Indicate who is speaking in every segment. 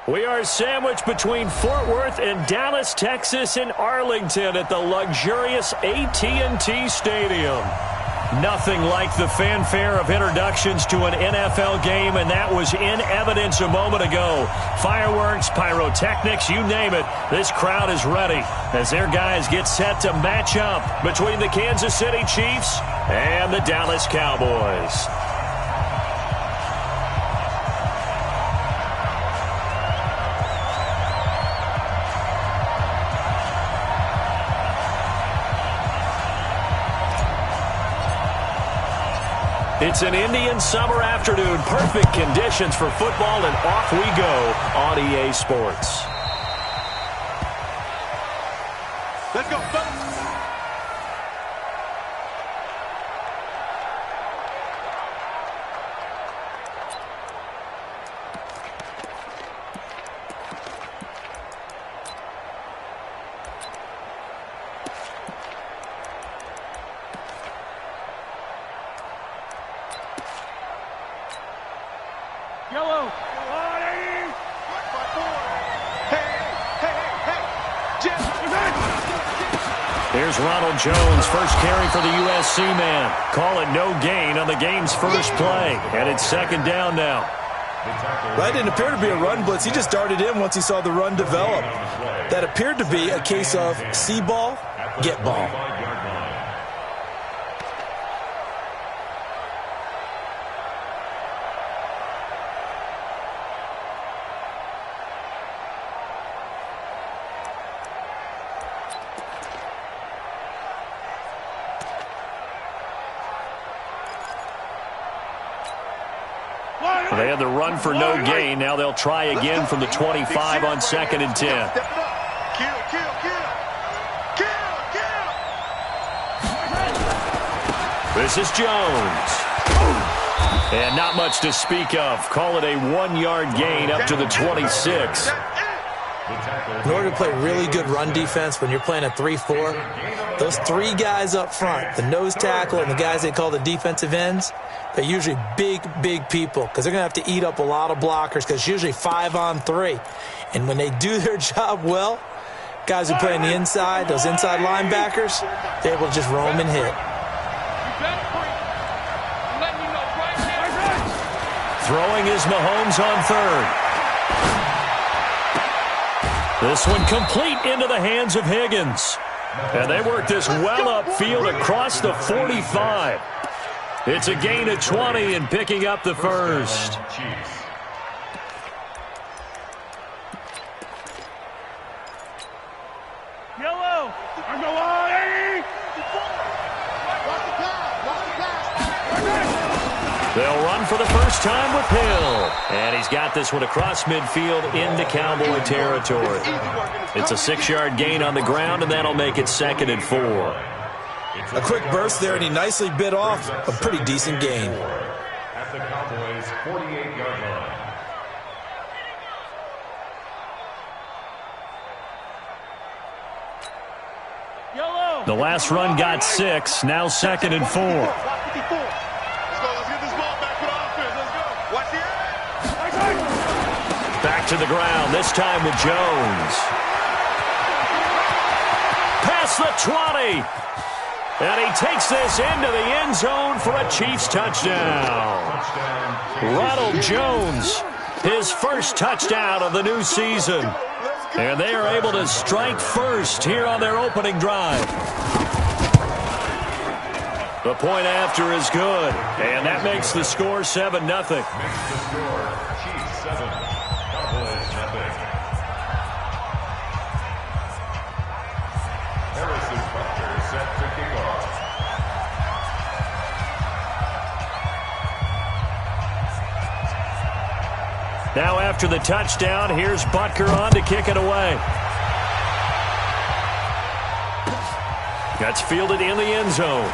Speaker 1: We are sandwiched between Fort Worth and Dallas, Texas, and Arlington at the luxurious AT&T Stadium. Nothing like the fanfare of introductions to an NFL game, and that was in evidence a moment ago. Fireworks, pyrotechnics, you name it. This crowd is ready as their guys get set to match up between the Kansas City Chiefs and the Dallas Cowboys. It's an Indian summer afternoon. Perfect conditions for football, and off we go on EA Sports.
Speaker 2: Let's go, fellas.
Speaker 3: Yellow.
Speaker 1: Here's Ronald Jones, first carry for the USC man. Call it no gain on the game's first play, and it's second down now.
Speaker 4: That didn't appear to be a run blitz. He just darted in once he saw the run develop. That appeared to be a case of see ball, get ball.
Speaker 1: They had the run for no gain. Now they'll try again from the 25 on 2nd and 10. This is Jones. And not much to speak of. Call it a 1-yard gain up to the 26.
Speaker 4: In order to play really good run defense when you're playing a 3-4, those three guys up front, the nose tackle and the guys they call the defensive ends, they're usually big people because they're going to have to eat up a lot of blockers because it's usually 5-on-3. And when they do their job well, guys who play on the inside, those inside linebackers, they're able to just roam and hit.
Speaker 1: Throwing is Mahomes on third. This one complete into the hands of Higgins. And they work this well upfield across the 45. It's a gain of 20 and picking up the first.
Speaker 3: Yellow.
Speaker 1: They'll run for the first time with Hill. And he's got this one across midfield into Cowboy territory. It's a 6-yard gain on the ground, and that'll make it 2nd and 4.
Speaker 4: A quick burst there, and he nicely bit off a pretty decent gain.
Speaker 2: At the Cowboys' 48-yard line.
Speaker 3: Yellow.
Speaker 1: The last run got 6, now 2nd and 4. Back to the ground, this time with Jones. Past the 20. And he takes this into the end zone for a Chiefs touchdown. Ronald Jones, his first touchdown of the new season. And they are able to strike first here on their opening drive. The point after is good, and that makes the score 7-0.
Speaker 2: Makes the score Chiefs 7, Cowboys nothing. Harrison Butker set to kick off.
Speaker 1: Now after the touchdown, here's Butker on to kick it away. That's fielded in the end zone.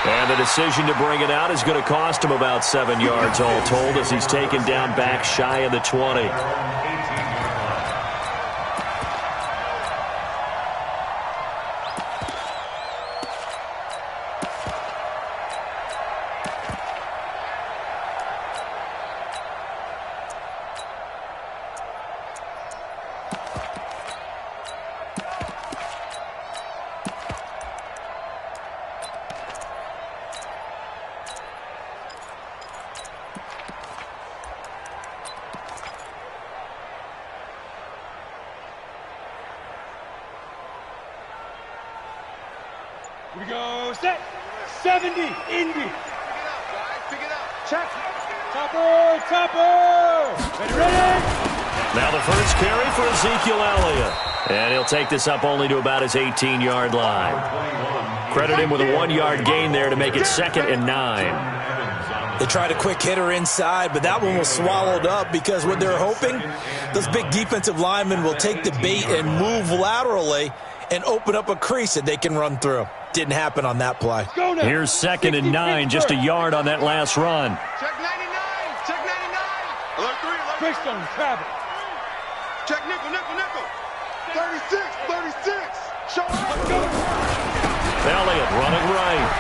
Speaker 1: And the decision to bring it out is going to cost him about 7 yards all told as he's taken down back shy of the 20.
Speaker 3: We go, set, 70, Indy.
Speaker 5: Pick it up, guys. Pick it up.
Speaker 3: Check. Topper, topper. Ready?
Speaker 1: Now the first carry for Ezekiel Elliott. And he'll take this up only to about his 18-yard line. Credit him with a 1-yard gain there to make it 2nd and 9.
Speaker 4: They tried a quick hitter inside, but that one was swallowed up because what they're hoping, those big defensive linemen will take the bait and move laterally and open up a crease that they can run through. Didn't happen on that play.
Speaker 1: Here's 2nd and 9, just a yard on that last run.
Speaker 5: Check 99. Check 99. Alert 3. Alert 3.
Speaker 3: Quickstone, travel.
Speaker 5: Check nickel, nickel, nickel. 36, 36. Show up. Go.
Speaker 1: Elliott running right.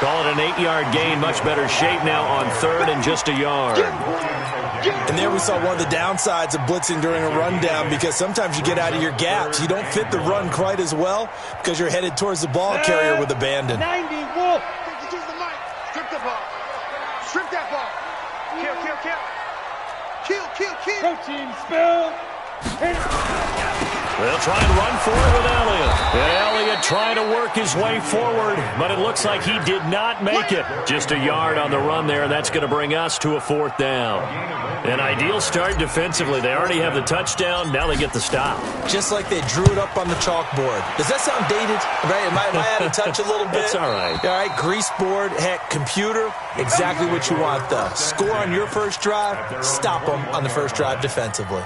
Speaker 1: Call it an 8-yard gain. Much better shape now on 3rd and just a yard.
Speaker 4: And there we saw one of the downsides of blitzing during a rundown because sometimes you get out of your gaps. You don't fit the run quite as well because you're headed towards the ball carrier with abandon.
Speaker 3: 90, Wolf.
Speaker 5: Use the mic. Strip the ball. Strip that ball. Kill, kill, kill. Kill, kill, kill.
Speaker 3: Protein spill.
Speaker 1: They'll try and run for it with Elliott. And Elliott trying to work his way forward, but it looks like he did not make it. Just a yard on the run there, and that's going to bring us to a 4th down. An ideal start defensively. They already have the touchdown. Now they get the stop.
Speaker 4: Just like they drew it up on the chalkboard. Does that sound dated? Right? Am I out of touch a little bit?
Speaker 1: It's all right.
Speaker 4: All right, grease board, heck, computer, exactly what you want, though. Score on your first drive, stop them on the first drive defensively.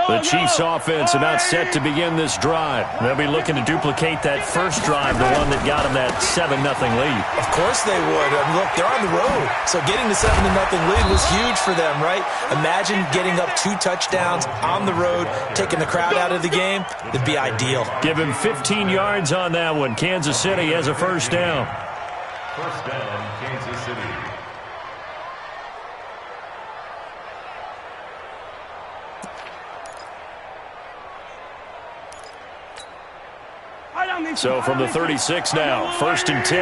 Speaker 1: The Chiefs offense about set to begin this drive. They'll be looking to duplicate that first drive, the one that got them that 7-0 lead.
Speaker 4: Of course they would. I mean, look, they're on the road. So getting the 7-0 lead was huge for them, right? Imagine getting up 2 touchdowns on the road, taking the crowd out of the game. That'd be ideal.
Speaker 1: Give him 15 yards on that one. Kansas City has a first down.
Speaker 2: First down, Kansas City.
Speaker 1: So from the 36 now, 1st and 10.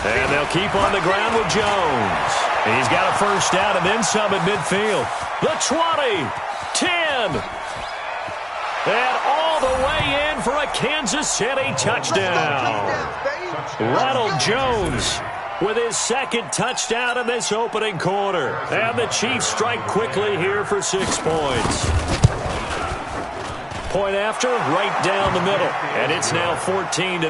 Speaker 1: And they'll keep on the ground with Jones. He's got a first down and then some at midfield. The 20, 10. And all the way in for a Kansas City touchdown. Ronald Jones with his 2nd touchdown in this opening quarter. And the Chiefs strike quickly here for 6 points. Point after, right down the middle. And it's now 14-0.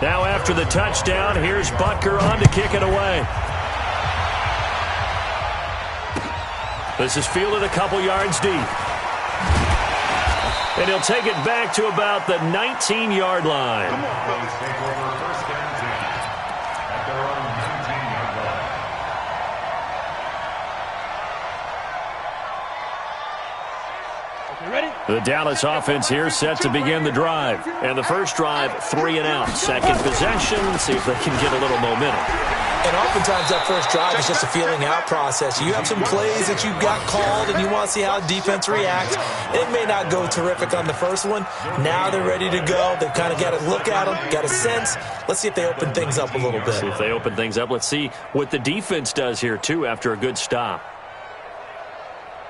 Speaker 1: Now after the touchdown, here's Butker on to kick it away. This is fielded a couple yards deep. And he'll take it back to about the 19-yard line.
Speaker 2: Come on, fellas, take over 1st and 10 at their own 19-yard line.
Speaker 3: Ready?
Speaker 1: The Dallas offense here set to begin the drive. And the first drive, 3 and out. 2nd possession, see if they can get a little momentum.
Speaker 4: And oftentimes that first drive is just a feeling out process. You have some plays that you got called and you want to see how defense reacts. It may not go terrific on the first one. Now they're ready to go. They've kind of got to look at them, got a sense. Let's see if they open things up a little bit.
Speaker 1: See if they open things up. Let's see what the defense does here, too, after a good stop.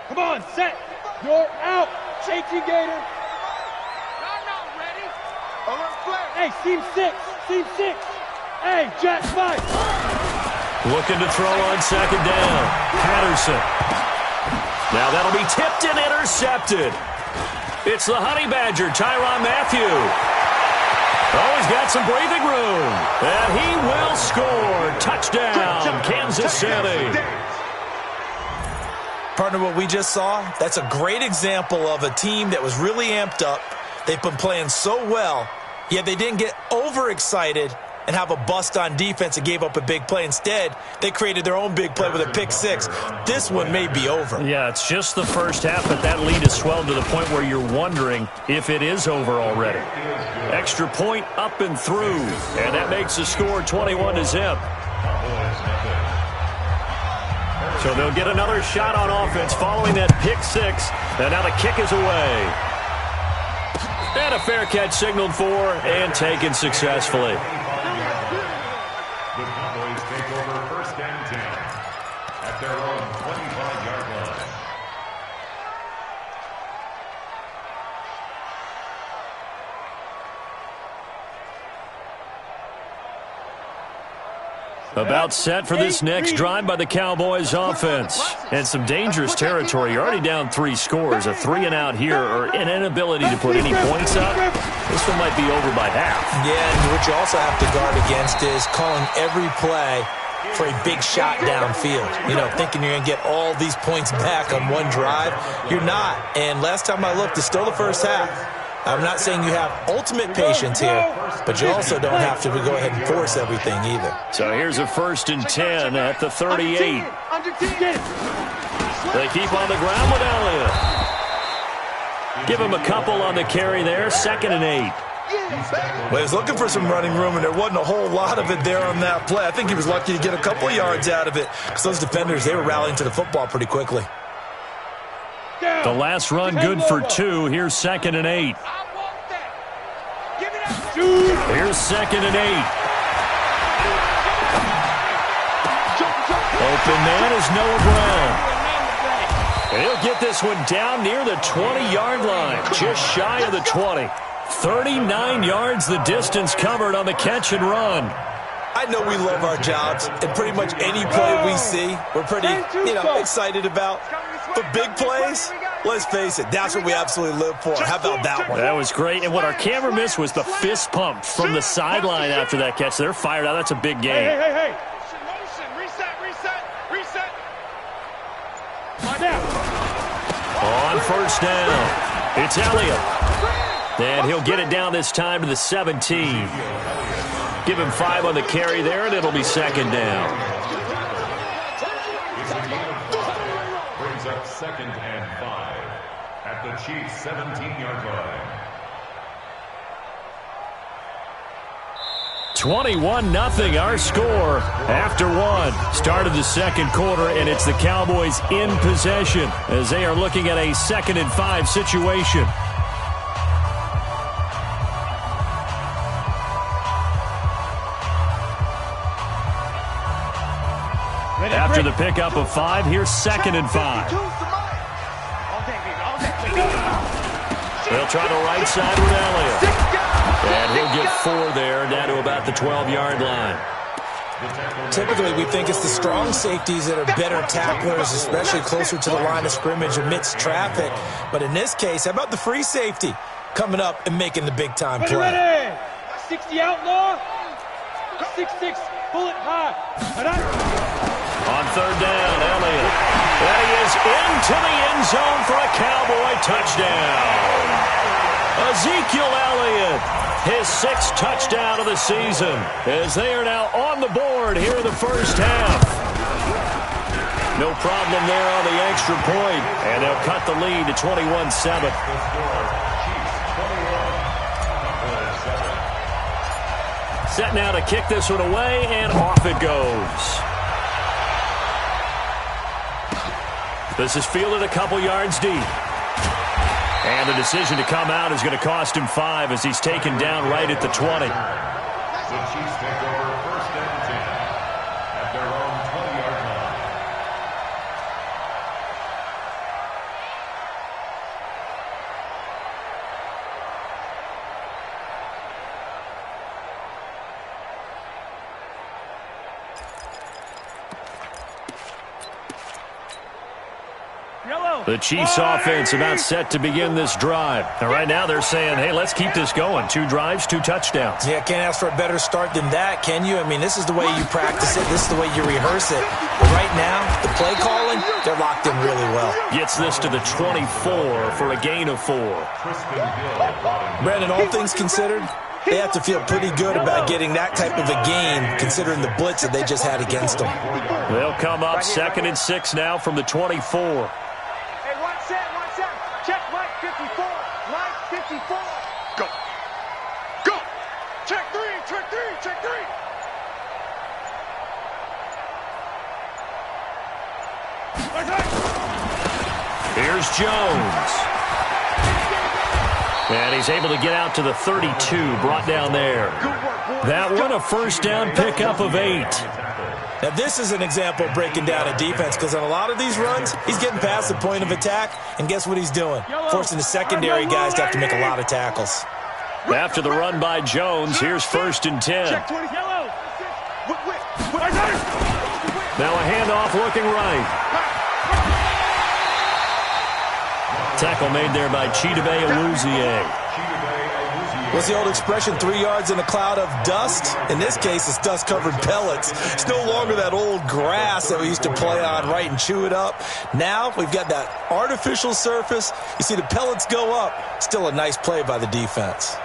Speaker 3: Come on, set. You're out. Safety Gator.
Speaker 5: Not ready. Alert flare.
Speaker 3: Hey, seam 6. Seam 6. Hey, Jet 5.
Speaker 1: Looking to throw on 2nd down. Patterson. Now that'll be tipped and intercepted. It's the Honey Badger, Tyrann Mathieu. Oh, he's got some breathing room. And he will score. Touchdown, Kansas City.
Speaker 4: Partner, what we just saw, that's a great example of a team that was really amped up. They've been playing so well, yet they didn't get overexcited and have a bust on defense and gave up a big play. Instead, they created their own big play with a pick six. This one may be over.
Speaker 1: Yeah, it's just the first half, but that lead has swelled to the point where you're wondering if it is over already. Extra point up and through, and that makes the score 21-0. So they'll get another shot on offense following that pick six, and now the kick is away. And a fair catch signaled for and taken successfully.
Speaker 2: The Cowboys take over 1st and 10 at their own 25-yard line.
Speaker 1: About set for this next drive by the Cowboys offense. And some dangerous territory. You're already down 3 scores. A 3-and-out here or an inability to put any points up. This one might be over by half.
Speaker 4: Yeah, and what you also have to guard against is calling every play for a big shot downfield. You know, thinking you're going to get all these points back on one drive. You're not. And last time I looked, it's still the first half. I'm not saying you have ultimate patience here, but you also don't have to go ahead and force everything either.
Speaker 1: So here's a 1st and 10 at the 38. They keep on the ground with Elliott. Give him a couple on the carry there. 2nd and 8.
Speaker 4: Well, he was looking for some running room, and there wasn't a whole lot of it there on that play. I think he was lucky to get a couple of yards out of it because those defenders, they were rallying to the football pretty quickly.
Speaker 1: The last run good for 2. Here's 2nd and 8. Here's 2nd and 8. Open man is Noah Brown. And he'll get this one down near the 20-yard line, just shy of the 20. 39 yards the distance covered on the catch and run.
Speaker 4: I know we love our jobs, and pretty much any play we see, we're pretty, excited about. But big plays, let's face it, that's what we absolutely live for. How about that one?
Speaker 1: That was great, and what our camera missed was the fist pump from the sideline after that catch. They're fired out. That's a big game.
Speaker 5: Hey. Reset.
Speaker 1: On 1st down, it's Elliott. And he'll get it down this time to the 17. Give him 5 on the carry there, and it'll be 2nd down.
Speaker 2: Brings up 2nd and 5 at the Chiefs' 17-yard line.
Speaker 1: 21-0 our score after 1. Start of the 2nd quarter, and it's the Cowboys in possession as they are looking at a 2nd and 5 situation. After the pickup of 5, here's 2nd and 5. They'll try the right side with Elliott. And he'll get 4 there, down to about the 12-yard line.
Speaker 4: Typically, we think it's the strong safeties that are better tacklers, especially closer to the line of scrimmage amidst traffic. But in this case, how about the free safety coming up and making the big-time play?
Speaker 3: Ready. 60 outlaw. 6-6, pull it high.
Speaker 1: On 3rd down, Elliott. And he is into the end zone for a Cowboy touchdown. Ezekiel Elliott, his 6th touchdown of the season, as they are now on the board here in the first half. No problem there on the extra point, and they'll cut the lead to 21-7. Set now to kick this one away, and off it goes. This is fielded a couple yards deep. And the decision to come out is going to cost him 5 as he's taken down right at the 20.
Speaker 2: The Chiefs take over 1st and 10 at their own 20-yard line.
Speaker 1: The Chiefs offense about set to begin this drive. And right now they're saying, hey, let's keep this going. 2 drives, 2 touchdowns.
Speaker 4: Yeah, can't ask for a better start than that, can you? I mean, this is the way you practice it. This is the way you rehearse it. But right now, the play calling, they're locked in really well.
Speaker 1: Gets this to the 24 for a gain of 4.
Speaker 4: Brandon, all things considered, They have to feel pretty good about getting that type of a gain, considering the blitz that they just had against them.
Speaker 1: They'll come up 2nd and 6 now from the 24.
Speaker 5: Hey, one set. Check Mike 54. Mike 54. Go. Go. Check three.
Speaker 1: Here's Jones. And he's able to get out to the 32, brought down there. That one a first down pickup of 8.
Speaker 4: Now, this is an example of breaking down a defense, because on a lot of these runs, he's getting past the point of attack, and guess what he's doing? Forcing the secondary guys to have to make a lot of tackles.
Speaker 1: After the run by Jones, here's 1st and 10. Now a handoff looking right. Tackle made there by Chidobe Awuzie.
Speaker 4: What's the old expression, 3 yards in a cloud of dust? In this case, it's dust-covered pellets. It's no longer that old grass that we used to play on, right, and chew it up. Now we've got that artificial surface. You see the pellets go up. Still a nice play by the defense.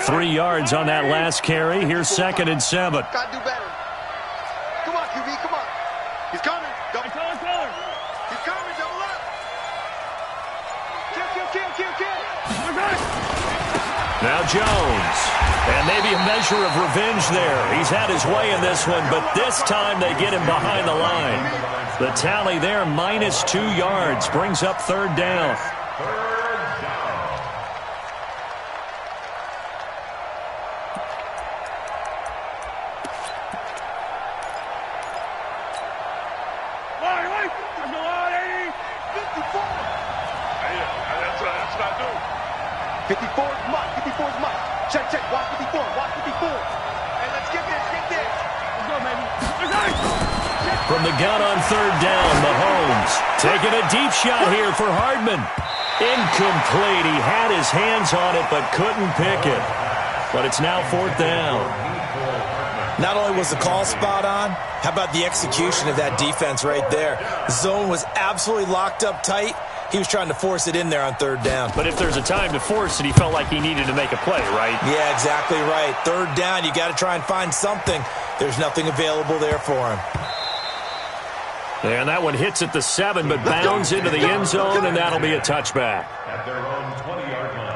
Speaker 1: Three yards on that last carry. Here's 2nd and 7.
Speaker 5: Gotta do better. Come on, QB, come on. He's coming. Double. He's coming, double up. Kill.
Speaker 1: Now Jones. And maybe a measure of revenge there. He's had his way in this one, but this time they get him behind the line. The tally there, -2 yards, brings up 3rd down.
Speaker 5: Check. Watch 54. Hey, let's get this. Let's go, baby.
Speaker 1: From the gun on 3rd down, Mahomes taking a deep shot here for Hardman. Incomplete. He had his hands on it but couldn't pick it. But it's now 4th down.
Speaker 4: Not only was the call spot on, how about the execution of that defense right there? The zone was absolutely locked up tight. He was trying to force it in there on 3rd down.
Speaker 1: But if there's a time to force it, he felt like he needed to make a play, right?
Speaker 4: Yeah, exactly right. 3rd down, you got to try and find something. There's nothing available there for him.
Speaker 1: And that one hits at the 7, but bounds into the end zone, and that'll be a touchback.
Speaker 2: At their own 20-yard line.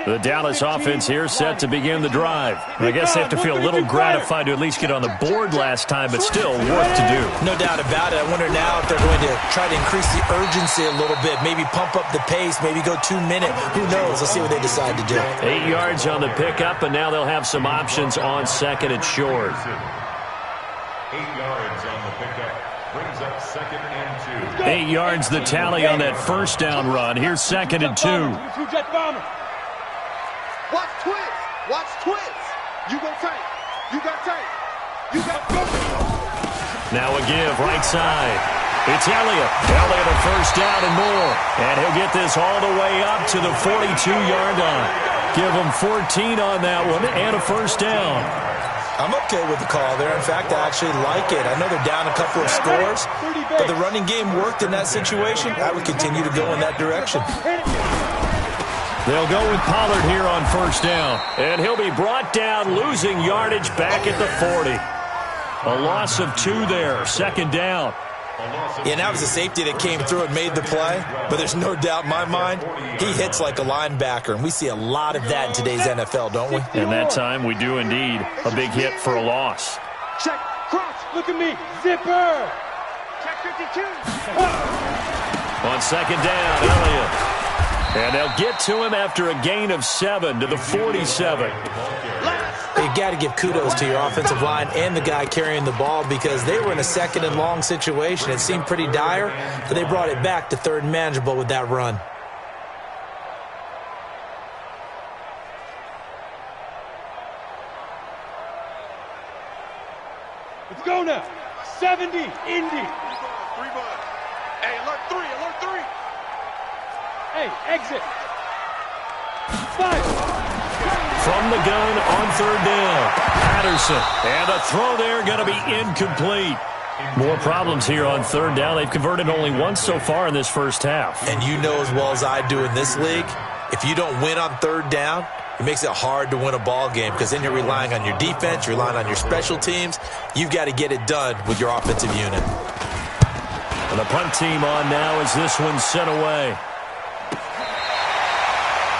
Speaker 1: The Dallas offense here set to begin the drive. I guess they have to feel a little gratified to at least get on the board last time, but still work to do.
Speaker 4: No doubt about it. I wonder now if they're going to try to increase the urgency a little bit, maybe pump up the pace, maybe go 2-minute. Who knows? Let's see what they decide to do.
Speaker 1: 8 yards on the pickup, and now they'll have some options on 2nd and short.
Speaker 2: 8 yards on the pickup. Brings up 2nd and 2.
Speaker 1: 8 yards the tally on that first down run. Here's 2nd and 2.
Speaker 5: Watch twist. You go tight. You got tight. You got go.
Speaker 1: Now a give right side. It's Elliott. Elliott a first down and more. And he'll get this all the way up to the 42-yard line. Give him 14 on that one and a first down.
Speaker 4: I'm okay with the call there. In fact, I actually like it. I know they're down a couple of scores, but the running game worked in that situation. I would continue to go in that direction.
Speaker 1: They'll go with Pollard here on first down. And he'll be brought down, losing yardage back at the 40. A loss of 2 there, 2nd down.
Speaker 4: Yeah, and that was a safety that came through and made the play. But there's no doubt in my mind, he hits like a linebacker. And we see a lot of that in today's NFL, don't we?
Speaker 1: And that time we do indeed. A big hit for a loss.
Speaker 3: Check, cross, look at me, zipper.
Speaker 5: Check 52.
Speaker 1: On 2nd down, Elliott. And they'll get to him after a gain of 7 to the 47.
Speaker 4: You got to give kudos to your offensive line and the guy carrying the ball, because they were in a 2nd and long situation. It seemed pretty dire, but they brought it back to 3rd and manageable with that run.
Speaker 3: Let's go now. 70, Indy.
Speaker 5: 3 bud. Hey, alert 3, alert 3.
Speaker 3: Hey, exit. 5.
Speaker 1: From the gun on third down. Patterson. And a throw there going to be incomplete. More problems here on third down. They've converted only once so far in this first half.
Speaker 4: And you know as well as I do in this league, if you don't win on third down, it makes it hard to win a ball game because then you're relying on your defense, you're relying on your special teams. You've got to get it done with your offensive unit.
Speaker 1: And the punt team on now as this one's sent away.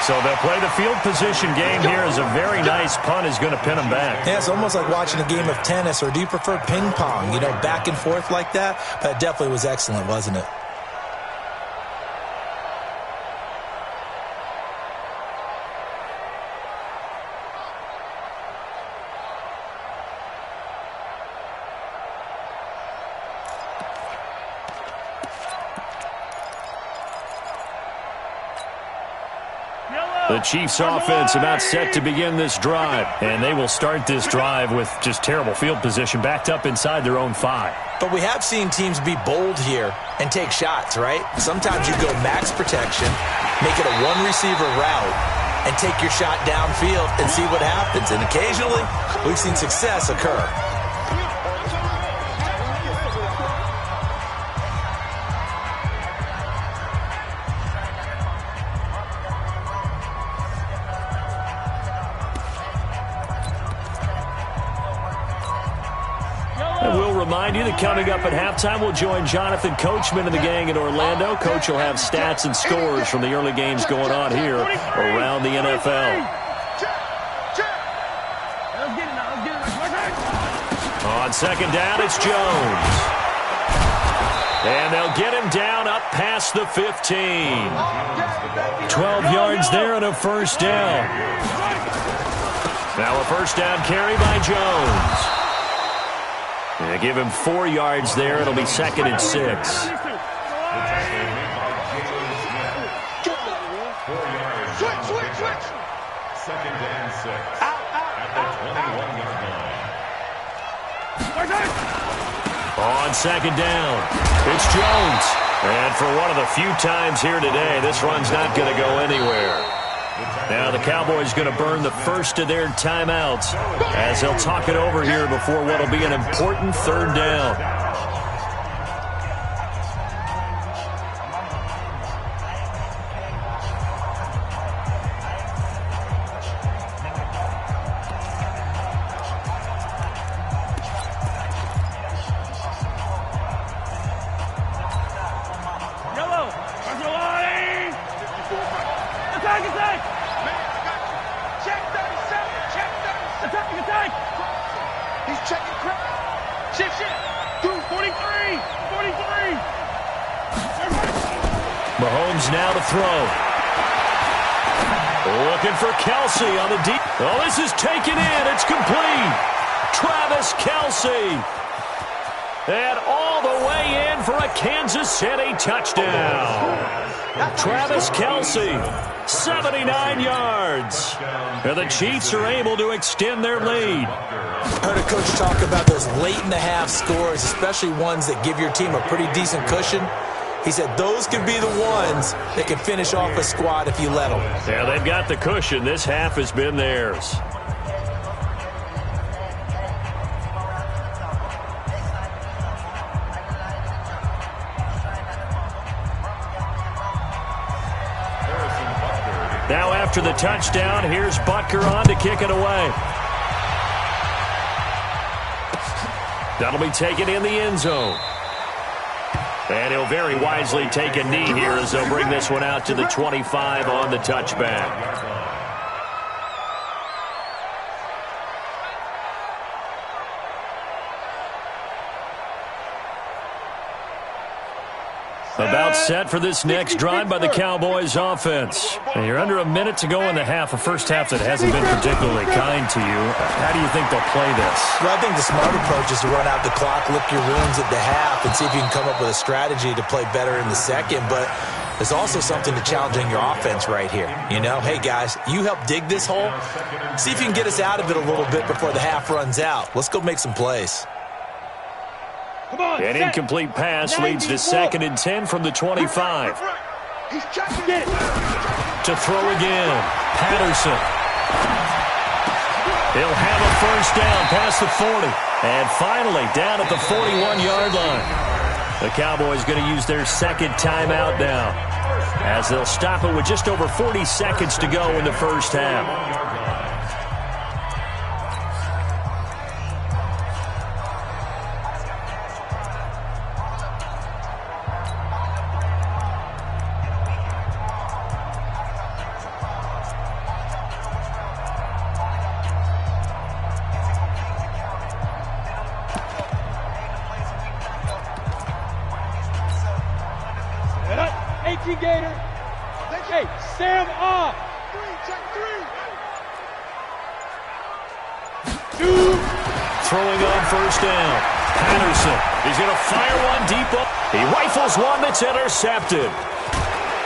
Speaker 1: So they'll play the field position game here as a very nice punt is going to pin them back.
Speaker 4: Yeah, it's almost like watching a game of tennis, or do you prefer ping pong? You know, back and forth like that? But it definitely was excellent, wasn't it?
Speaker 1: The Chiefs offense about set to begin this drive, and they will start this drive with just terrible field position backed up inside their own 5.
Speaker 4: But we have seen teams be bold here and take shots, right? Sometimes you go max protection, make it a one-receiver route, and take your shot downfield and see what happens. And occasionally, we've seen success occur.
Speaker 1: Remind you that coming up at halftime, we'll join Jonathan Coachman and the gang in Orlando. Coach will have stats and scores from the early games going on here around the NFL. On second down, it's Jones. And they'll get him down up past the 15. 12 yards there and a first down. Now a first down carry by Jones. They give him 4 yards there. It'll be 2nd and 6.
Speaker 2: Switch, switch. 2nd and 6. At the 21-yard line.
Speaker 1: On second down, it's Jones. And for one of the few times here today, this run's not going to go anywhere. Now the Cowboys going to burn the first of their timeouts as they'll talk it over here before what will be an important third down. Mahomes now to throw. Looking for Kelsey on the deep. Oh, this is taken in. It's complete. Travis Kelsey. And all the way in for a Kansas City touchdown. Travis Kelsey, 79 yards. And the Chiefs are able to extend their lead.
Speaker 4: I heard a coach talk about those late-in-the-half scores, especially ones that give your team a pretty decent cushion. He said those could be the ones that can finish off a squad if you let them.
Speaker 1: Yeah, they've got the cushion. This half has been theirs. Now after the touchdown, here's Butker on to kick it away. That'll be taken in the end zone. And he'll very wisely take a knee here as they'll bring this one out to the 25 on the touchback. About set for this next drive by the Cowboys offense. And you're under a minute to go in the half, a first half that hasn't been particularly kind to you. How do you think they'll play this?
Speaker 4: Well, I think the smart approach is to run out the clock, lick your wounds at the half, and see if you can come up with a strategy to play better in the second. But there's also something to challenging your offense right here. You know, hey, guys, you help dig this hole. See if you can get us out of it a little bit before the half runs out. Let's go make some plays.
Speaker 1: An incomplete pass leads to 2nd and 10 from the 25. To throw again, Patterson. He'll have a first down past the 40. And finally, down at the 41-yard line. The Cowboys going to use their 2nd timeout now, as they'll stop it with just over 40 seconds to go in the first half.
Speaker 3: Gator. Hey, Sam off. 2.
Speaker 1: Throwing on first down. Patterson. He's going to fire one deep up. He rifles one that's intercepted.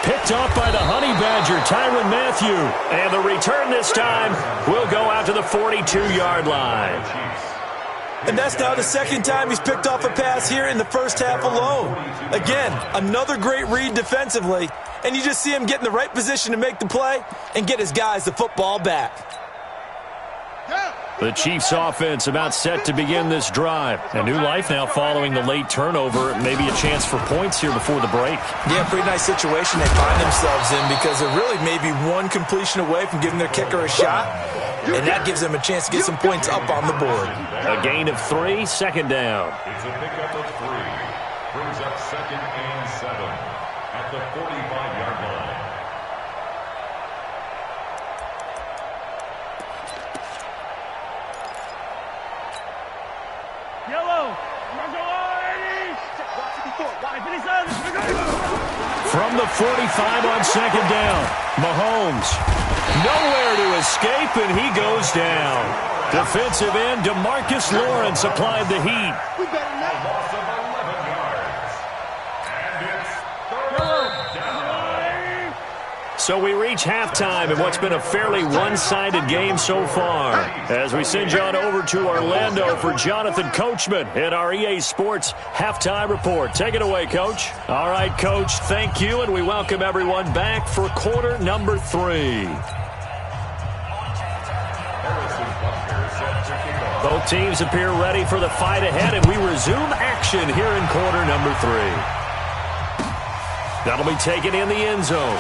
Speaker 1: Picked off by the Honey Badger, Tyrann Mathieu. And the return this time will go out to the 42-yard line.
Speaker 4: And that's now the 2nd time he's picked off a pass here in the first half alone. Again, another great read defensively, and you just see him get in the right position to make the play and get his guys the football back.
Speaker 1: The Chiefs offense about set to begin this drive. A new life now following the late turnover. Maybe a chance for points here before the break.
Speaker 4: Yeah, pretty nice situation they find themselves in, because they're really maybe one completion away from giving their kicker a shot, and that gives them a chance to get some points up on the board.
Speaker 1: A gain of 3, 2nd down.
Speaker 2: It's a pickup of 3. Brings up 2nd and 7 at the 45-yard line.
Speaker 1: From the 45 on 2nd down, Mahomes. Nowhere to escape, and he goes down. Defensive end DeMarcus Lawrence applied the heat.
Speaker 2: A loss of 11 yards. And it's 3rd down.
Speaker 1: So we reach halftime in what's been a fairly one-sided game so far. As we send you on over to Orlando for Jonathan Coachman at our EA Sports Halftime Report. Take it away, Coach. All right, Coach, thank you, and we welcome everyone back for quarter number 3. Both teams appear ready for the fight ahead, and we resume action here in quarter number 3. That'll be taken in the end zone.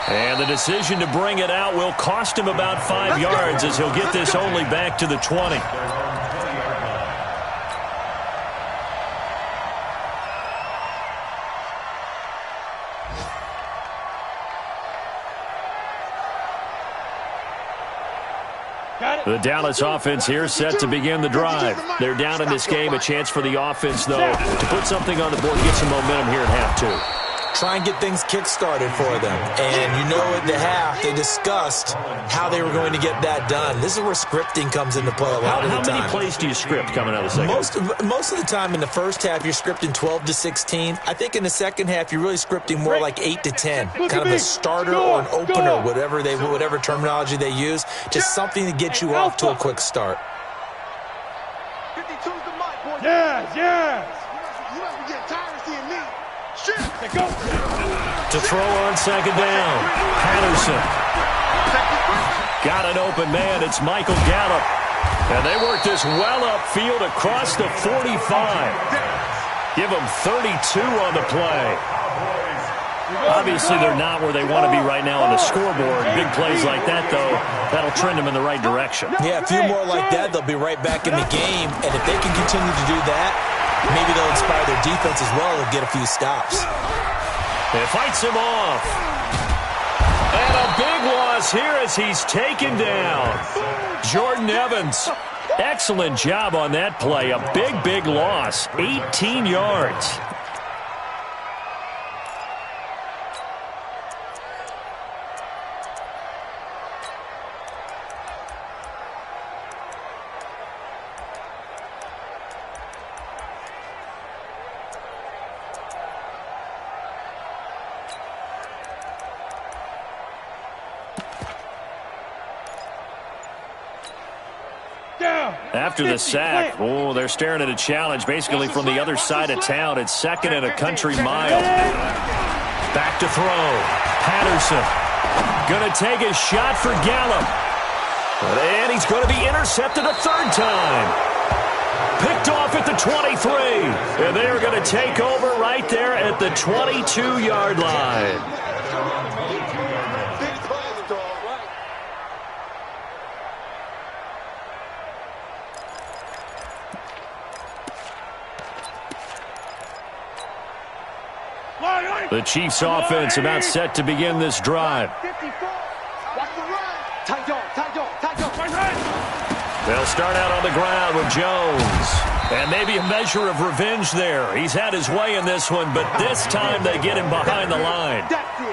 Speaker 1: And the decision to bring it out will cost him about 5 yards, as he'll get this only back to the 20. The Dallas offense here set to begin the drive. They're down in this game. A chance for the offense, though, to put something on the board, get some momentum here at half 2.
Speaker 4: Try and get things kick-started for them. And you know at the half, they discussed how they were going to get that done. This is where scripting comes into play a lot of the time.
Speaker 1: How many plays do you script coming out of the second?
Speaker 4: Most of the time in the first half, you're scripting 12 to 16. I think in the second half, you're really scripting more like 8 to 10. Kind of a starter or an opener, whatever terminology they use. Just something to get you off to a quick start.
Speaker 5: 52's the mic, boy.
Speaker 3: Yes.
Speaker 5: You must be getting tired of seeing me.
Speaker 1: To throw on 2nd down, Patterson. Got an open man. It's Michael Gallup. And they work this well upfield across the 45. Give them 32 on the play. Obviously, they're not where they want to be right now on the scoreboard. Big plays like that, though, that'll trend them in the right direction.
Speaker 4: Yeah, a few more like that, they'll be right back in the game. And if they can continue to do that, maybe they'll inspire their defense as well and get a few stops.
Speaker 1: It fights him off. And a big loss here as he's taken down. Jordan Evans. Excellent job on that play. A big loss. 18 yards. After the sack, they're staring at a challenge basically from the other side of town. It's 2nd and a country mile. Back to throw. Patterson going to take a shot for Gallup. And he's going to be intercepted a 3rd time. Picked off at the 23. And they are going to take over right there at the 22-yard line. The Chiefs offense about set to begin this drive. They'll start out on the ground with Jones. And maybe a measure of revenge there. He's had his way in this one, but this time they get him behind the line.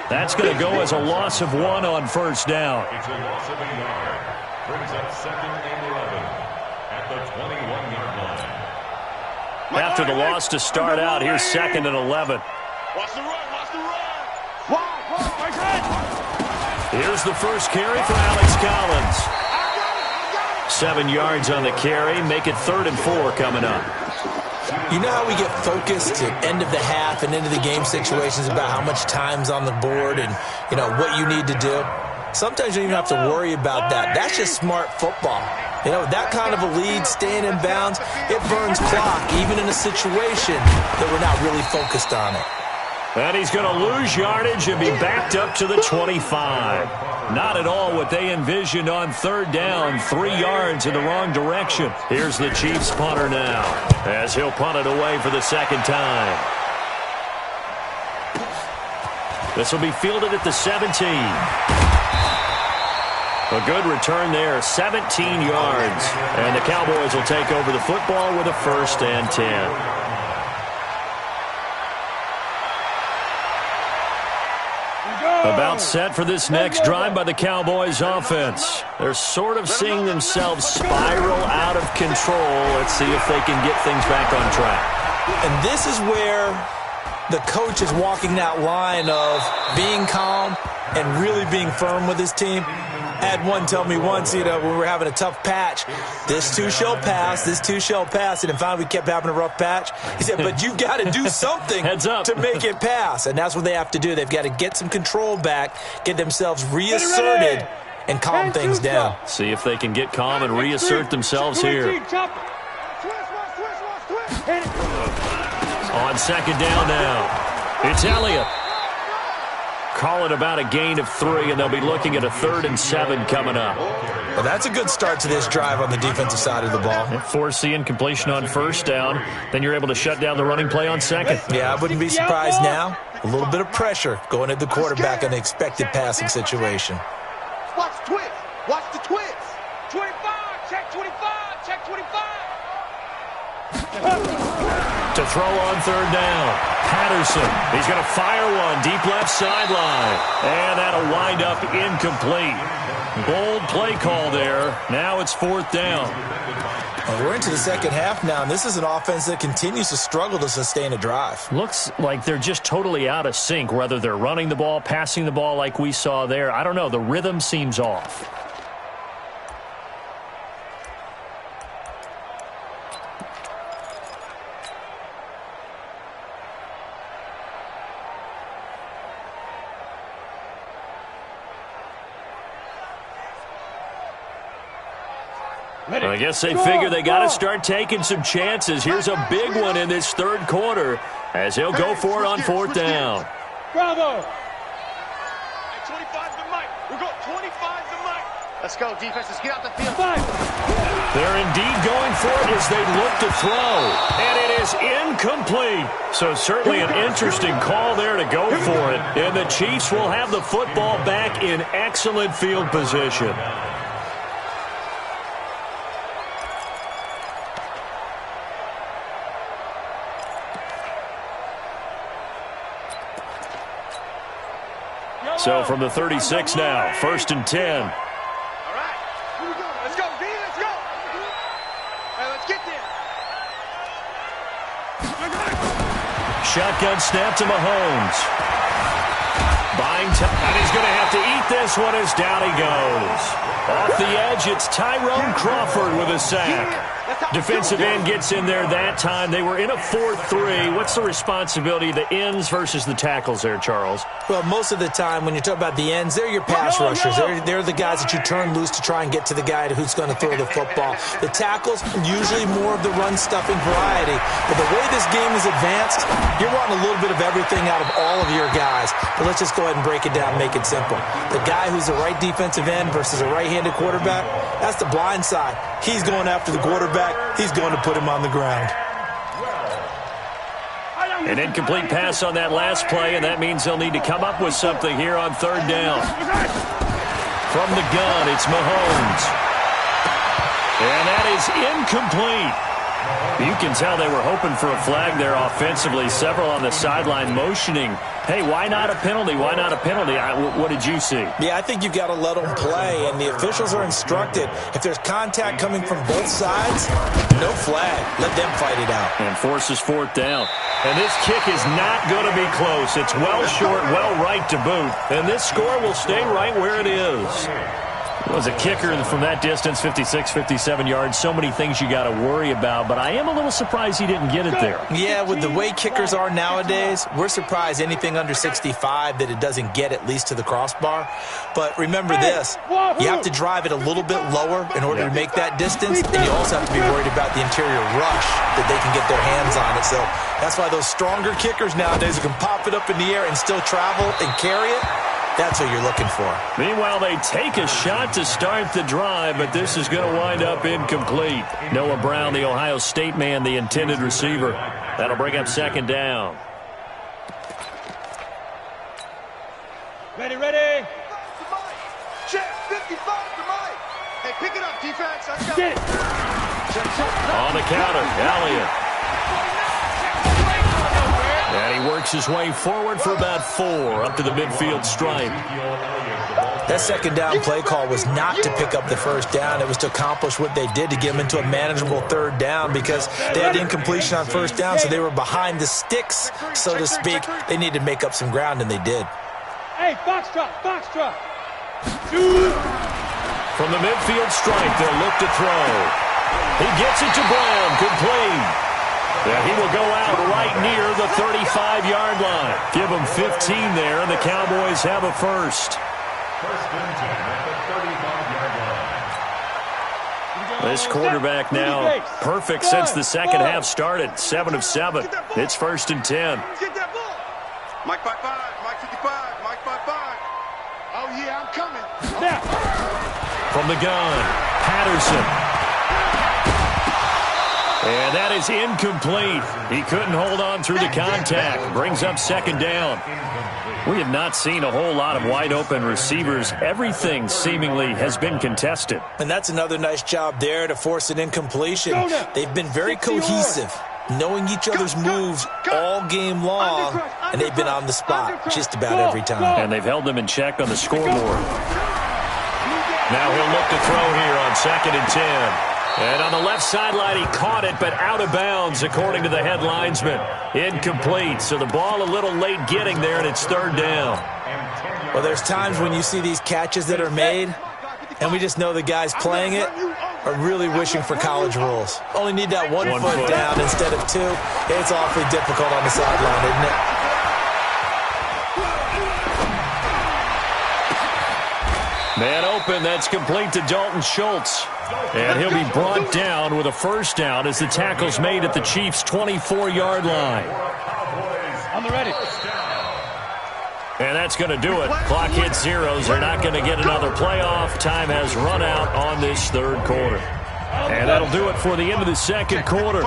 Speaker 1: That's going to go as a loss of 1 on 1st down.
Speaker 2: It's a loss of a yard. Brings up 2nd and 11 at the 21-yard line.
Speaker 1: After the loss to start out, here's 2nd and 11.
Speaker 3: Watch the run.
Speaker 1: Here's the first carry for Alex Collins. 7 yards on the carry. Make it 3rd and 4 coming up.
Speaker 4: You know how we get focused at end of the half and into the game situations about how much time's on the board and, what you need to do? Sometimes you don't even have to worry about that. That's just smart football. That kind of a lead, staying in bounds, it burns clock, even in a situation that we're not really focused on it.
Speaker 1: And he's going to lose yardage and be backed up to the 25. Not at all what they envisioned on 3rd down. 3 yards in the wrong direction. Here's the Chiefs punter now as he'll punt it away for the 2nd time. This will be fielded at the 17. A good return there, 17 yards. And the Cowboys will take over the football with a 1st and 10. About set for this next drive by the Cowboys offense. They're sort of seeing themselves spiral out of control. Let's see if they can get things back on track.
Speaker 4: And this is where the coach is walking that line of being calm and really being firm with his team. I had one tell me once, when we were having a tough patch, this too shall pass, this too shall pass. And finally we kept having a rough patch. He said, but you've got to do something to make it pass. And that's what they have to do. They've got to get some control back, get themselves reasserted, and calm things down.
Speaker 1: See if they can get calm and reassert themselves here. On 2nd down now, it's Elliott. Call it about a gain of 3, and they'll be looking at a 3rd and 7 coming up.
Speaker 4: Well, that's a good start to this drive on the defensive side of the ball.
Speaker 1: Force the incompletion on 1st down. Then you're able to shut down the running play on 2nd.
Speaker 4: Yeah, I wouldn't be surprised now. A little bit of pressure going at the quarterback in an expected passing situation.
Speaker 5: Watch the twist. Watch the twist.
Speaker 3: 25. Check 25. Check 25.
Speaker 1: To throw on 3rd down. Patterson. He's going to fire one deep left sideline. And that'll wind up incomplete. Bold play call there. Now it's 4th down.
Speaker 4: Well, we're into the 2nd half now, and this is an offense that continues to struggle to sustain a drive.
Speaker 1: Looks like they're just totally out of sync, whether they're running the ball, passing the ball like we saw there. I don't know. The rhythm seems off. I guess they figure they got to start taking some chances. Here's a big one in this 3rd quarter as he'll go for it on 4th down.
Speaker 3: Bravo.
Speaker 5: 25 the mic. We're going 25 the mic. Let's go, defense. Let's get out the field.
Speaker 1: They're indeed going for it as they look to throw. And it is incomplete. So certainly an interesting call there to go for it. And the Chiefs will have the football back in excellent field position. So from the 36 now, 1st and 10.
Speaker 5: All right. Here we go. Let's go, D. Let's go. Hey, let's get there.
Speaker 1: Shotgun snap to Mahomes. Buying time, and he's going to have to eat this one as down he goes. Off the edge, it's Tyrone Crawford with a sack. Defensive end gets in there that time. They were in a 4-3. What's the responsibility of the ends versus the tackles there, Charles?
Speaker 4: Well, most of the time when you talk about the ends, they're your pass rushers. They're the guys that you turn loose to try and get to the guy who's going to throw the football. The tackles, usually more of the run-stuffing variety. But the way this game is advanced, you're wanting a little bit of everything out of all of your guys. But let's just go ahead and break it down and make it simple. The guy who's the right defensive end versus a right-handed quarterback, that's the blind side. He's going after the quarterback. He's going to put him on the ground.
Speaker 1: An incomplete pass on that last play, and that means they'll need to come up with something here on third down. From the gun, it's Mahomes. And that is incomplete. You can tell they were hoping for a flag there offensively. Several on the sideline motioning. Hey, why not a penalty? Why not a penalty? What did you see?
Speaker 4: Yeah, I think you've got to let them play, and the officials are instructed. If there's contact coming from both sides, no flag. Let them fight it out.
Speaker 1: And forces fourth down. And this kick is not going to be close. It's well short, well right to boot. And this score will stay right where it is. Was a kicker from that distance, 56, 57 yards. So many things you got to worry about, but I am a little surprised he didn't get it there.
Speaker 4: Yeah, with the way kickers are nowadays, we're surprised anything under 65 that it doesn't get at least to the crossbar. But remember this, you have to drive it a little bit lower in order to make that distance, and you also have to be worried about the interior rush that they can get their hands on it. So that's why those stronger kickers nowadays who can pop it up in the air and still travel and carry it, that's what you're looking for.
Speaker 1: Meanwhile, they take a shot to start the drive, but this is going to wind up incomplete. Noah Brown, the Ohio State man, the intended receiver. That'll bring up second down.
Speaker 3: Ready, ready.
Speaker 5: Check, 55 to Mike. Hey, pick it up, defense.
Speaker 3: Get it.
Speaker 1: On the counter, Elliott. And he works his way forward for about 4 up to the midfield stripe.
Speaker 4: That second down play call was not to pick up the first down. It was to accomplish what they did to get them into a manageable third down because they had incompletion on first down, so they were behind the sticks, so to speak. They needed to make up some ground, and they did.
Speaker 3: Hey, foxtrot, foxtrot.
Speaker 1: From the midfield stripe, they'll look to throw. He gets it to Brown, complete. Yeah, he will go out right near the 35-yard line. Give him 15 there, and the Cowboys have a first.
Speaker 2: First and 10 at the 35-yard line.
Speaker 1: This quarterback now perfect since the second half started. 7 of 7. It's first and 10.
Speaker 5: Get that ball. Mike 5-5, Mike 55, Mike 5-5. Oh, yeah, I'm coming.
Speaker 3: Now.
Speaker 1: From the gun, Patterson. And that is incomplete. He couldn't hold on through the contact. Brings up second down. We have not seen a whole lot of wide-open receivers. Everything seemingly has been contested.
Speaker 4: And that's another nice job there to force an incompletion. They've been very cohesive, knowing each other's moves all game long, and they've been on the spot just about every time.
Speaker 1: And they've held them in check on the scoreboard. Now he'll look to throw here on second and 10. And on the left sideline, he caught it, but out of bounds, according to the head linesman. Incomplete, so the ball a little late getting there, and it's third down.
Speaker 4: Well, there's times when you see these catches that are made, and we just know the guys playing it are really wishing for college rules. Only need that one foot down instead of 2. It's awfully difficult on the sideline, isn't it?
Speaker 1: Man open, that's complete to Dalton Schultz. And he'll be brought down with a first down as the tackle's made at the Chiefs' 24-yard line.
Speaker 3: On the ready.
Speaker 1: And that's going to do it. Clock hits zeros. They're not going to get another playoff. Time has run out on this third quarter. And that'll do it for the end of the second quarter.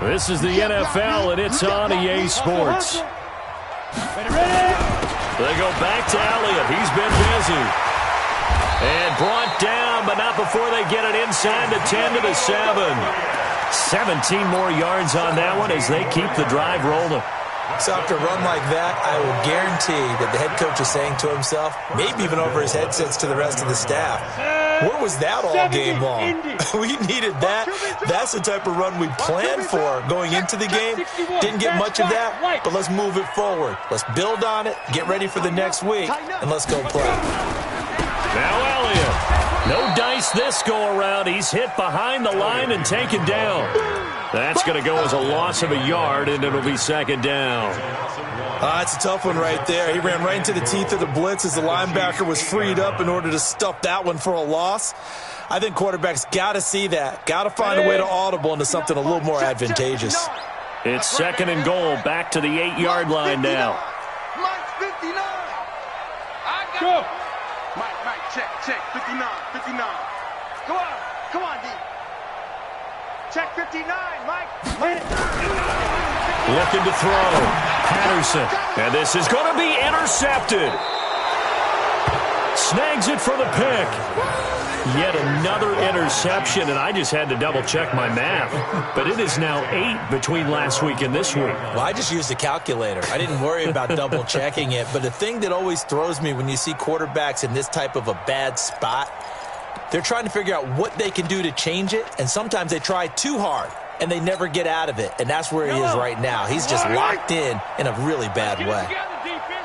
Speaker 1: This is the NFL, and it's on EA Sports. They go back to Elliott. He's been busy. And brought down, but not before they get it inside the 10 to the 7. 17 more yards on that one as they keep the drive rolling.
Speaker 4: So after a run like that, I will guarantee that the head coach is saying to himself, maybe even over his headsets to the rest of the staff, Where was that all game long? We needed that. That's the type of run we planned for going into the game. Didn't get much of that, but let's move it forward. Let's build on it, get ready for the next week, and let's go play.
Speaker 1: Now Elliott. No dice this go-around. He's hit behind the line and taken down. That's going to go as a loss of a yard, and it'll be second down.
Speaker 4: That's a tough one right there. He ran right into the teeth of the blitz as the linebacker was freed up in order to stuff that one for a loss. I think quarterbacks got to see that. Got to find a way to audible into something a little more advantageous.
Speaker 1: It's second and goal, back to the 8-yard line now.
Speaker 5: Mike, 59.
Speaker 3: Go.
Speaker 5: Mike, check, 59. Come on, D. Check 59, Mike.
Speaker 1: Looking to throw. Patterson. And this is going to be intercepted. Snags it for the pick. Yet another interception, and I just had to double-check my math. But it is now 8 between last week and this week.
Speaker 4: Well, I just used a calculator. I didn't worry about double-checking it. But the thing that always throws me when you see quarterbacks in this type of a bad spot, they're trying to figure out what they can do to change it, and sometimes they try too hard, and they never get out of it. And that's where he is right now. He's just locked in a really bad way.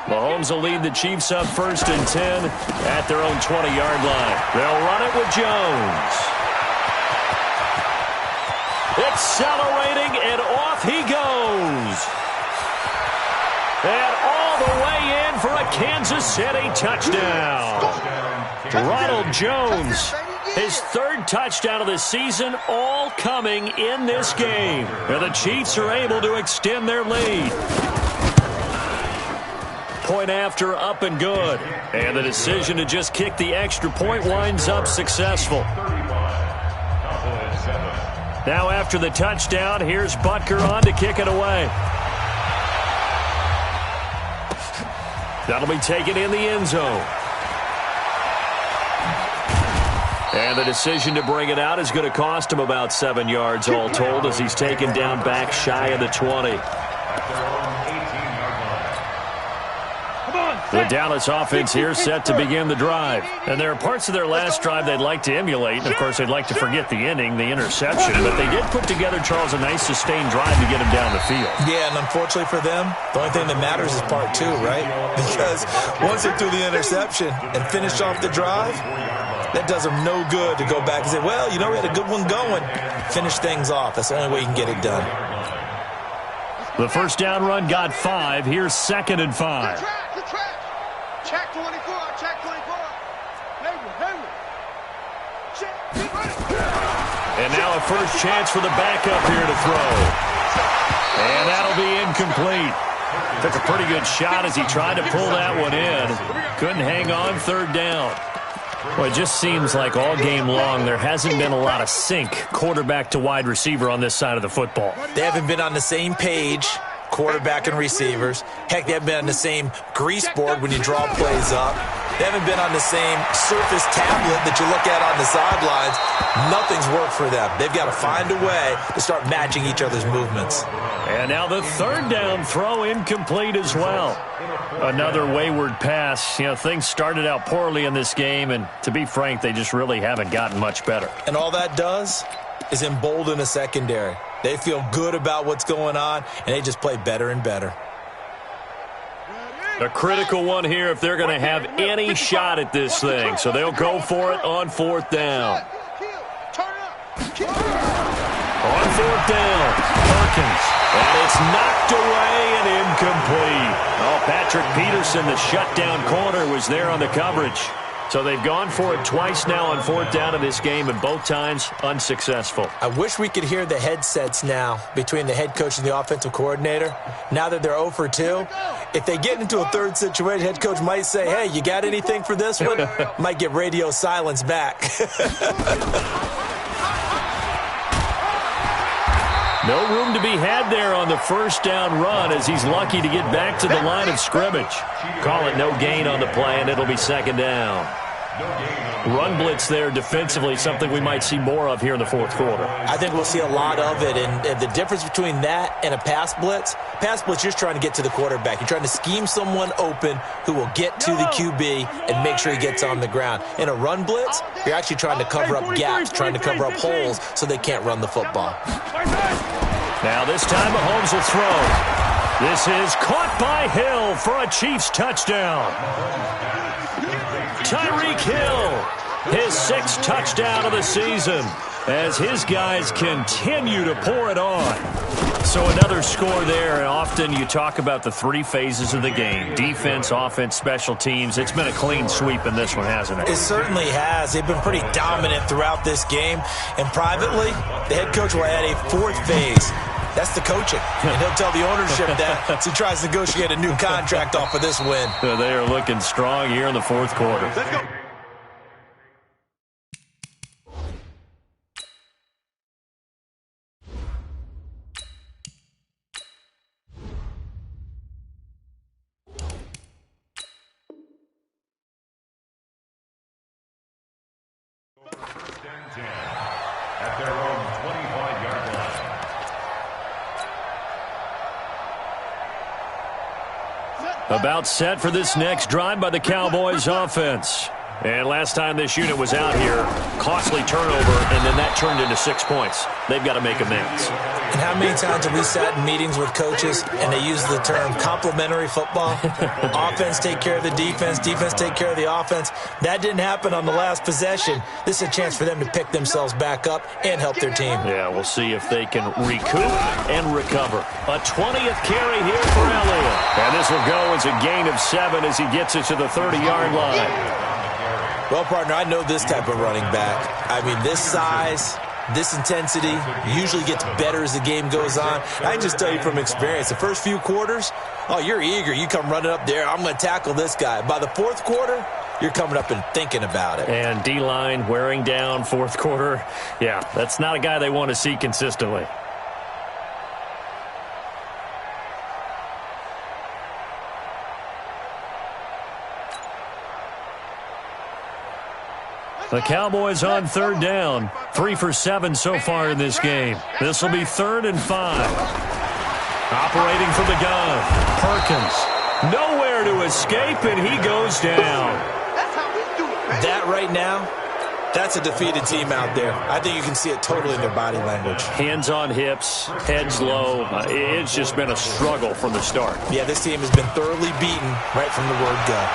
Speaker 1: Mahomes will lead the Chiefs up 1st and 10 at their own 20-yard line. They'll run it with Jones. Accelerating, and off he goes. And all the way in for a Kansas City touchdown. Ronald Jones, his 3rd touchdown of the season, all coming in this game. And the Chiefs are able to extend their lead. Point after, up and good. And the decision to just kick the extra point winds up successful. Now after the touchdown, here's Butker on to kick it away. That'll be taken in the end zone. And the decision to bring it out is going to cost him about 7 yards all told as he's taken down back shy of the 20. The Dallas offense here set to begin the drive. And there are parts of their last drive they'd like to emulate. And, of course, they'd like to forget the ending, the interception. But they did put together, Charles, a nice sustained drive to get him down the field.
Speaker 4: Yeah, and unfortunately for them, the only thing that matters is part 2, right? Because once they threw the interception and finished off the drive, that does them no good to go back and say, well, you know, we had a good one going. Finish things off. That's the only way you can get it done.
Speaker 1: The first down run got 5. Here's 2nd and 5.
Speaker 5: Check 24, check 24.
Speaker 1: And now a first chance for the backup here to throw. And that'll be incomplete. Took a pretty good shot as he tried to pull that one in. Couldn't hang on, 3rd down. Well, it just seems like all game long there hasn't been a lot of sync quarterback to wide receiver on this side of the football.
Speaker 4: They haven't been on the same page, quarterback and receivers. Heck, they haven't been on the same grease board when you draw plays up. They haven't been on the same surface tablet that you look at on the sidelines. Nothing's worked for them. They've got to find a way to start matching each other's movements.
Speaker 1: And now the 3rd down throw incomplete as well. Another wayward pass. You know, things started out poorly in this game, and to be frank, they just really haven't gotten much better.
Speaker 4: And all that does is embolden the secondary. They feel good about what's going on, and they just play better and better.
Speaker 1: A critical one here if they're going to have any shot at this thing. So they'll go for it on 4th down. On 4th down, Perkins. And it's knocked away and incomplete. Oh, Patrick Peterson, the shutdown corner, was there on the coverage. So they've gone for it twice now on 4th down in this game, and both times unsuccessful.
Speaker 4: I wish we could hear the headsets now between the head coach and the offensive coordinator. Now that they're 0 for 2, if they get into a 3rd situation, head coach might say, hey, you got anything for this one? Might get radio silence back.
Speaker 1: No room to be had there on the 1st down run as he's lucky to get back to the line of scrimmage. Call it no gain on the play, and it'll be 2nd down. Run blitz there defensively, something we might see more of here in the fourth quarter.
Speaker 4: I think we'll see a lot of it, and the difference between that and a pass blitz, you're just trying to get to the quarterback. You're trying to scheme someone open who will get to the QB and make sure he gets on the ground. In a run blitz, you're actually trying to cover up gaps, trying to cover up holes so they can't run the football.
Speaker 1: Now this time Mahomes will throw. This is caught by Hill for a Chiefs touchdown. Tyreek Hill, his 6th touchdown of the season, as his guys continue to pour it on. So another score there, and often you talk about the 3 phases of the game: defense, offense, special teams. It's been a clean sweep in this one, hasn't it?
Speaker 4: It certainly has. They've been pretty dominant throughout this game, and privately, the head coach will add a 4th phase. That's the coaching, and he'll tell the ownership that as he tries to negotiate a new contract off of this win.
Speaker 1: They are looking strong here in the fourth quarter.
Speaker 5: Let's go.
Speaker 2: First and 10 at their own 25-yard line.
Speaker 1: About set for this next drive by the Cowboys offense. And last time this unit was out here, costly turnover, and then that turned into 6 points. They've got to make amends.
Speaker 4: And how many times have we sat in meetings with coaches and they use the term complementary football? Offense take care of the defense, defense take care of the offense. That didn't happen on the last possession. This is a chance for them to pick themselves back up and help their team.
Speaker 1: Yeah, we'll see if they can recoup and recover. A 20th carry here for Elliott. And this will go as a gain of 7 as he gets it to the 30-yard line.
Speaker 4: Well, partner, I know this type of running back. I mean, this size, this intensity usually gets better as the game goes on. I can just tell you from experience, the first few quarters, you're eager. You come running up there, I'm going to tackle this guy. By the fourth quarter, you're coming up and thinking about it.
Speaker 1: And D-line wearing down fourth quarter. Yeah, that's not a guy they want to see consistently. The Cowboys on third down. 3 for 7 so far in this game. This will be 3rd and 5. Operating from the gun. Perkins. Nowhere to escape, and he goes down.
Speaker 4: That right now, that's a defeated team out there. I think you can see it totally in their body language.
Speaker 1: Hands on hips, heads low. It's just been a struggle from the start.
Speaker 4: Yeah, this team has been thoroughly beaten right from the word go.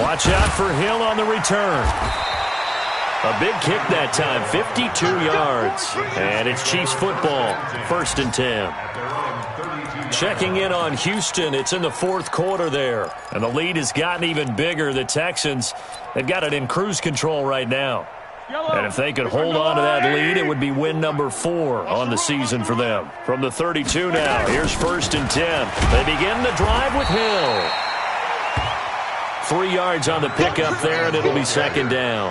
Speaker 1: Watch out for Hill on the return. A big kick that time, 52 yards. And it's Chiefs football, 1st and 10. Checking in on Houston. It's in the fourth quarter there. And the lead has gotten even bigger. The Texans, they've got it in cruise control right now. And if they could hold on to that lead, it would be win number 4 on the season for them. From the 32 now, here's 1st and 10. They begin the drive with Hill. 3 yards on the pickup there, and it'll be 2nd down.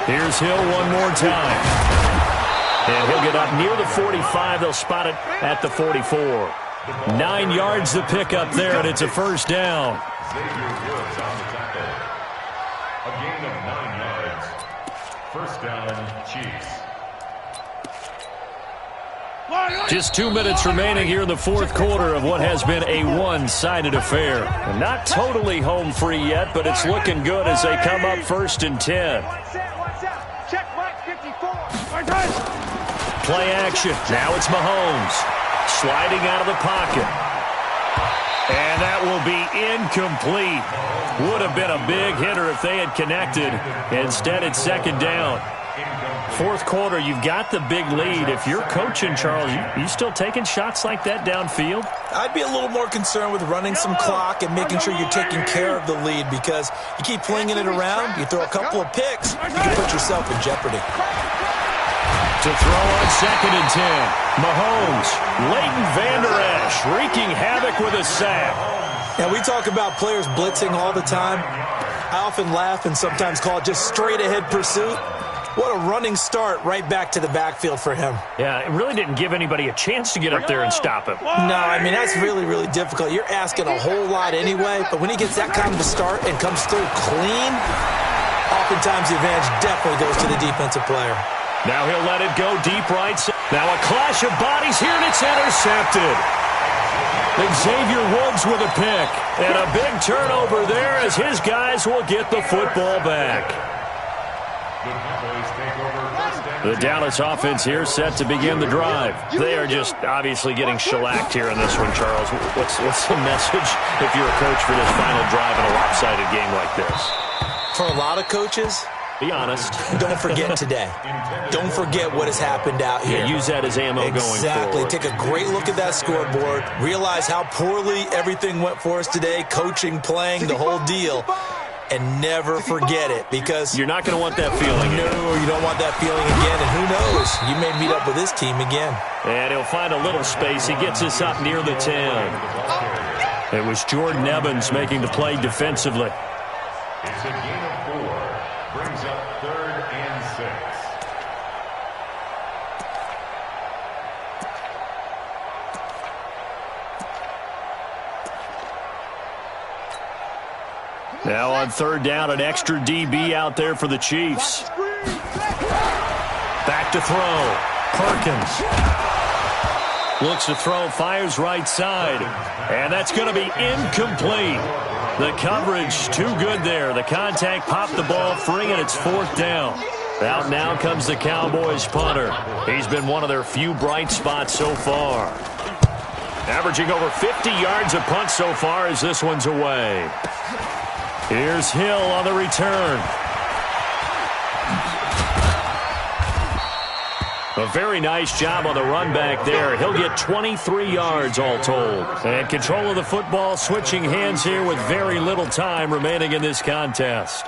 Speaker 1: Here's Hill one more time. And he'll get up near the 45. They'll spot it at the 44. 9 yards the pickup there, and it's a 1st down.
Speaker 2: A gain of 9 yards. 1st down, Chiefs.
Speaker 1: Just 2 minutes remaining here in the fourth quarter of what has been a one-sided affair. And not totally home free yet, but it's looking good as they come up 1st and 10. Play action. Now it's Mahomes. Sliding out of the pocket. And that will be incomplete. Would have been a big hitter if they had connected. Instead, it's 2nd down. Fourth quarter, you've got the big lead. If you're coaching, Charles, you still taking shots like that downfield?
Speaker 4: I'd be a little more concerned with running some clock and making sure you're taking care of the lead, because you keep flinging it around, you throw a couple of picks, you can put yourself in jeopardy.
Speaker 1: To throw on 2nd and 10. Mahomes, Leighton Vander Esch wreaking havoc with a sack.
Speaker 4: Now, we talk about players blitzing all the time. I often laugh and sometimes call it just straight-ahead pursuit. What a running start right back to the backfield for him.
Speaker 1: Yeah, it really didn't give anybody a chance to get up there and stop him.
Speaker 4: No, I mean, that's really, really difficult. You're asking a whole lot anyway, but when he gets that kind of a start and comes through clean, oftentimes the advantage definitely goes to the defensive player.
Speaker 1: Now he'll let it go deep right. Now a clash of bodies here, and it's intercepted. Xavier Woods with a pick. And a big turnover there as his guys will get the football back. The Dallas offense here set to begin the drive. They are just obviously getting shellacked here in this one, Charles. What's the message if you're a coach for this final drive in a lopsided game like this?
Speaker 4: For a lot of coaches,
Speaker 1: be honest.
Speaker 4: Don't forget today. Don't forget what has happened out here.
Speaker 1: Yeah, use that as ammo going forward.
Speaker 4: Exactly. Take a great look at that scoreboard. Realize how poorly everything went for us today. Coaching, playing, the whole deal. And never forget it, because
Speaker 1: you're not going to want that feeling.
Speaker 4: No, you don't want that feeling again. And who knows? You may meet up with this team again.
Speaker 1: And he'll find a little space. He gets us up near the 10. It was Jordan Evans making the play defensively.
Speaker 2: It's a gain of 4. Brings up 3rd and 6.
Speaker 1: Now on 3rd down, an extra DB out there for the Chiefs. Back to throw. Perkins. Looks to throw, fires right side. And that's going to be incomplete. The coverage too good there. The contact popped the ball free, and it's 4th down. Out now comes the Cowboys punter. He's been one of their few bright spots so far. Averaging over 50 yards a punt so far as this one's away. Here's Hill on the return. A very nice job on the run back there. He'll get 23 yards all told. And control of the football, switching hands here with very little time remaining in this contest.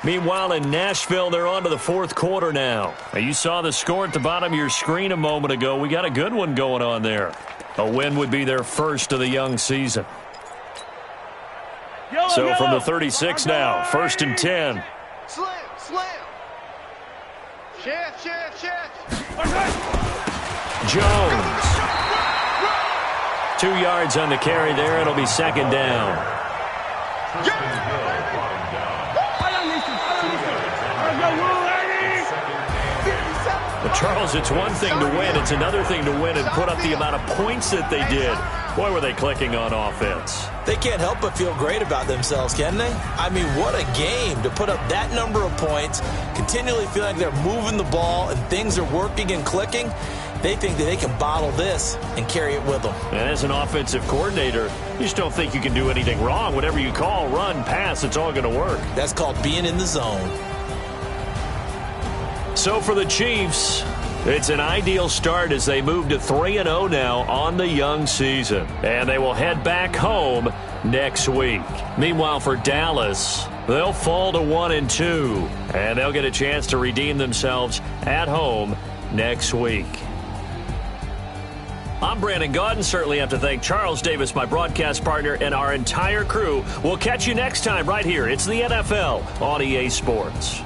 Speaker 1: Meanwhile, in Nashville, they're on to the 4th quarter now. You saw the score at the bottom of your screen a moment ago. We got a good one going on there. A win would be their first of the young season. So from the 36 now, 1st and 10.
Speaker 5: Slam, slam. Chance.
Speaker 1: Jones. 2 yards on the carry there. It'll be 2nd down. But Charles, it's one thing to win. It's another thing to win and put up the amount of points that they did. Boy, were they clicking on offense.
Speaker 4: They can't help but feel great about themselves, can they? I mean, what a game to put up that number of points, continually feeling like they're moving the ball and things are working and clicking. They think that they can bottle this and carry it with them.
Speaker 1: And as an offensive coordinator, you just don't think you can do anything wrong. Whatever you call, run, pass, it's all going to work.
Speaker 4: That's called being in the zone.
Speaker 1: So for the Chiefs, it's an ideal start as they move to 3-0 now on the young season. And they will head back home next week. Meanwhile, for Dallas, they'll fall to 1-2. And they'll get a chance to redeem themselves at home next week. I'm Brandon Gaudin. Certainly have to thank Charles Davis, my broadcast partner, and our entire crew. We'll catch you next time right here. It's the NFL on EA Sports.